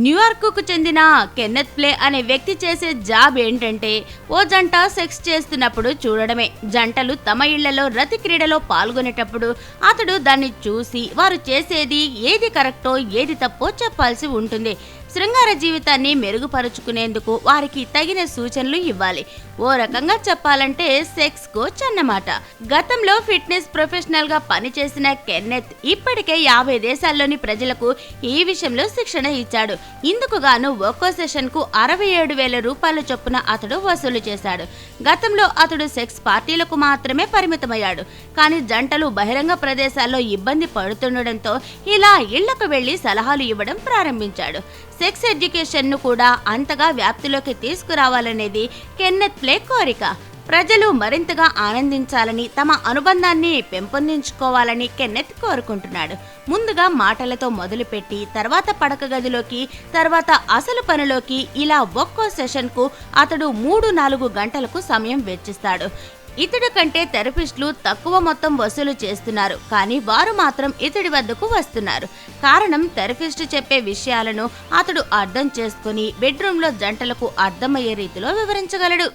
New York కు చెందిన Kenneth play అనే వ్యక్తి చేసే జాబ్ ఏంటంటే ఓ జంట సెక్స్ చేస్తున్నప్పుడు చూడడమే. జంటలు తమ ఇళ్లలో రతి క్రీడలో పాల్గొనేటప్పుడు అతడు దాన్ని చూసి వారు చేసేది ఏది కరెక్టో ఏది తప్పో చెప్పాల్సి ఉంటుంది. శృంగార జీవితాన్ని మెరుగుపరుచుకునేందుకు వారికి తగిన సూచనలు ఇవ్వాలి. ఓ రకంగా చెప్పాలంటే సెక్స్ కోచ్ అన్నమాట. గతంలో ఫిట్నెస్ ప్రొఫెషనల్ గా పనిచేసిన కెన్నెత్ ఇప్పటికే 50 దేశాల్లోని ప్రజలకు ఈ విషయంలో శిక్షణ ఇచ్చాడు. ఇందుకు గాను ఒక్కో సెషన్ కు 67,000 రూపాయల చొప్పున అతడు వసూలు చేశాడు. గతంలో అతడు సెక్స్ పార్టీలకు మాత్రమే పరిమితమయ్యాడు. కానీ జంటలు బహిరంగ ప్రదేశాల్లో ఇబ్బంది పడుతుండటంతో ఇలా ఇళ్లకు వెళ్లి సలహాలు ఇవ్వడం ప్రారంభించాడు. సెక్స్ ఎడ్యుకేషన్ ను కూడా అంతగా వ్యాప్తిలోకి తీసుకురావాలనేది కెన్నెత్ ప్లే కోరిక. ప్రజలు మరింతగా ఆనందించాలని, తమ అనుబంధాన్ని పెంపొందించుకోవాలని కెన్నెత్ కోరుకుంటున్నాడు. ముందుగా మాటలతో మొదలుపెట్టి తర్వాత పడక గదిలోకి, తర్వాత అసలు పనిలోకి ఇలా ఒక్కో సెషన్ కు అతడు 3-4 గంటలకు సమయం వెచ్చిస్తాడు. ఇతడి కంటే థెరపిస్టులు తక్కువ మొత్తం వసూలు చేస్తున్నారు, కానీ వారు మాత్రం ఇతడి వద్దకు వస్తున్నారు. కారణం థెరపిస్ట్ చెప్పే విషయాలను అతడు అర్థం చేసుకుని బెడ్రూమ్లో జంటలకు అర్థమయ్యే రీతిలో వివరించగలడు.